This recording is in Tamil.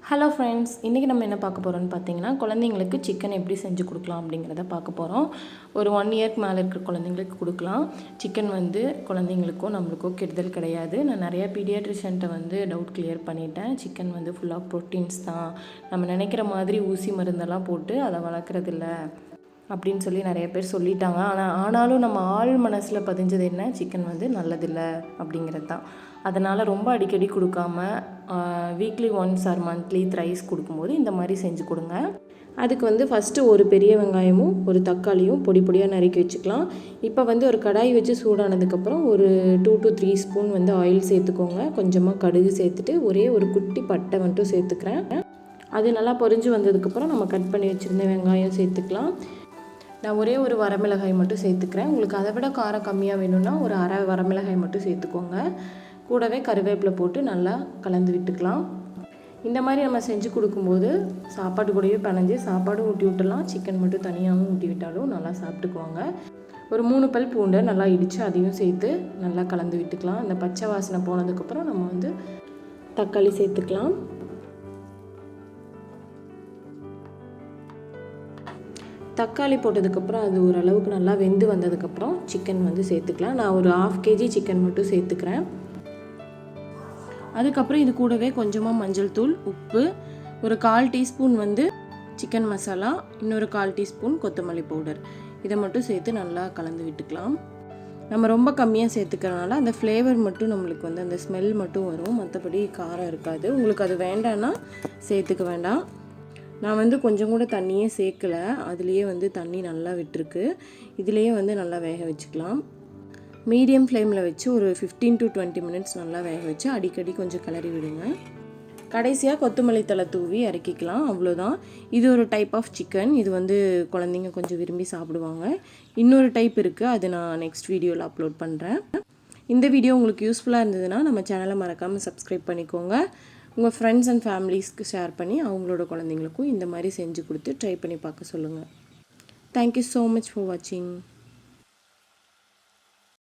ஹலோ ஃப்ரெண்ட்ஸ், இன்றைக்கி நம்ம என்ன பார்க்க போகிறோம்னு பார்த்தீங்கன்னா, குழந்தைங்களுக்கு சிக்கன் எப்படி செஞ்சு கொடுக்கலாம் அப்படிங்கிறத பார்க்க போகிறோம். ஒரு 1 இயர்க்கு மேலே இருக்கிற குழந்தைங்களுக்கு கொடுக்கலாம். சிக்கன் வந்து குழந்தைங்களுக்கோ நம்மளுக்கோ கெடுதல் கிடையாது. நான் நிறையா பீடியாட்ரிஷியன்ட்ட வந்து டவுட் கிளியர் பண்ணிட்டேன். சிக்கன் வந்து ஃபுல்லாக ப்ரோட்டீன்ஸ் தான், நம்ம நினைக்கிற மாதிரி ஊசி மருந்தெல்லாம் போட்டு அதை வளர்க்குறதில்ல அப்படின்னு சொல்லி நிறைய பேர் சொல்லிட்டாங்க. ஆனாலும் நம்ம ஆள் மனசில் பதிஞ்சது என்ன, சிக்கன் வந்து நல்லதில்லை அப்படிங்கிறது தான். அதனால் ரொம்ப அடிக்கடி கொடுக்காம weekly once R monthly thrice கொடுக்கும்போது இந்த மாதிரி செஞ்சு கொடுங்க. அதுக்கு வந்து ஃபஸ்ட்டு ஒரு பெரிய வெங்காயமும் ஒரு தக்காளியும் பொடி பொடியாக நறுக்கி வச்சுக்கலாம். இப்போ வந்து ஒரு கடாய் வச்சு சூடானதுக்கப்புறம் ஒரு 2 to 3 ஸ்பூன் வந்து ஆயில் சேர்த்துக்கோங்க. கொஞ்சமாக கடுகு சேர்த்துட்டு ஒரே ஒரு குட்டி பட்டை மட்டும் சேர்த்துக்கிறேன். அது நல்லா பொரிஞ்சு வந்ததுக்கப்புறம் நம்ம கட் பண்ணி வச்சுருந்த வெங்காயம் சேர்த்துக்கலாம். நான் ஒரே ஒரு வரமிளகாய் மட்டும் சேர்த்துக்கிறேன். உங்களுக்கு அதை விட காரம் கம்மியாக வேணும்னா ஒரு அரை வரமிளகாய் மட்டும் சேர்த்துக்கோங்க. கூடவே கருவேப்பிலை போட்டு நல்லா கலந்து விட்டுக்கலாம். இந்த மாதிரி நம்ம செஞ்சு கொடுக்கும்போது சாப்பாடு கூடவே பிணைஞ்சு சாப்பாடும் ஊட்டி விட்டுலாம், சிக்கன் மட்டும் தனியாகவும் ஊட்டி விட்டாலும் நல்லா சாப்பிட்டுக்குவாங்க. ஒரு 3 பல் பூண்டை நல்லா இடித்து அதையும் சேர்த்து நல்லா கலந்து விட்டுக்கலாம். அந்த பச்சை வாசனை போனதுக்கப்புறம் நம்ம வந்து தக்காளி சேர்த்துக்கலாம். தக்காளி போட்டதுக்கப்புறம் அது ஓரளவுக்கு நல்லா வெந்து வந்ததுக்கப்புறம் சிக்கன் வந்து சேர்த்துக்கலாம். நான் ஒரு 1/2 kg சிக்கன் மட்டும் சேர்த்துக்கிறேன். அதுக்கப்புறம் இது கூடவே கொஞ்சமாக மஞ்சள் தூள், உப்பு, ஒரு 1/4 டீஸ்பூன் வந்து சிக்கன் மசாலா, இன்னொரு 1/4 டீஸ்பூன் கொத்தமல்லி பவுடர், இதை மட்டும் சேர்த்து நல்லா கலந்து விட்டுக்கலாம். நம்ம ரொம்ப கம்மியாக சேர்த்துக்கிறனால அந்த ஃப்ளேவர் மட்டும் நம்மளுக்கு வந்து அந்த ஸ்மெல் மட்டும் வரும், மற்றபடி காரம் இருக்காது. உங்களுக்கு அது வேண்டான்னா சேர்த்துக்க வேண்டாம். நான் வந்து கொஞ்சம் கூட தண்ணியே சேர்க்கலை, அதுலேயே வந்து தண்ணி நல்லா விட்டுருக்கு. இதுலேயே வந்து நல்லா வேக வச்சுக்கலாம். மீடியம் ஃப்ளேமில் வச்சு ஒரு 15 to 20 மினிட்ஸ் நல்லா வேக வச்சு அடிக்கடி கொஞ்சம் கிளறி விடுங்க. கடைசியாக கொத்தமல்லி தழை தூவி இறக்கிக்கலாம். அவ்வளோதான். இது ஒரு டைப் ஆஃப் சிக்கன். இது வந்து குழந்தைங்க கொஞ்சம் விரும்பி சாப்பிடுவாங்க. இன்னொரு டைப் இருக்குது, அது நான் நெக்ஸ்ட் வீடியோவில் அப்லோட் பண்ணுறேன். இந்த வீடியோ உங்களுக்கு யூஸ்ஃபுல்லாக இருந்ததுன்னா நம்ம சேனலை மறக்காமல் சப்ஸ்கிரைப் பண்ணிக்கோங்க. உங்கள் ஃப்ரெண்ட்ஸ் அண்ட் ஃபேமிலிஸ்க்கு ஷேர் பண்ணி அவங்களோட குழந்தைங்களுக்கும் இந்த மாதிரி செஞ்சு கொடுத்து ட்ரை பண்ணி பார்க்க சொல்லுங்கள். தேங்க்யூ ஸோ மச் ஃபார் வாட்சிங்.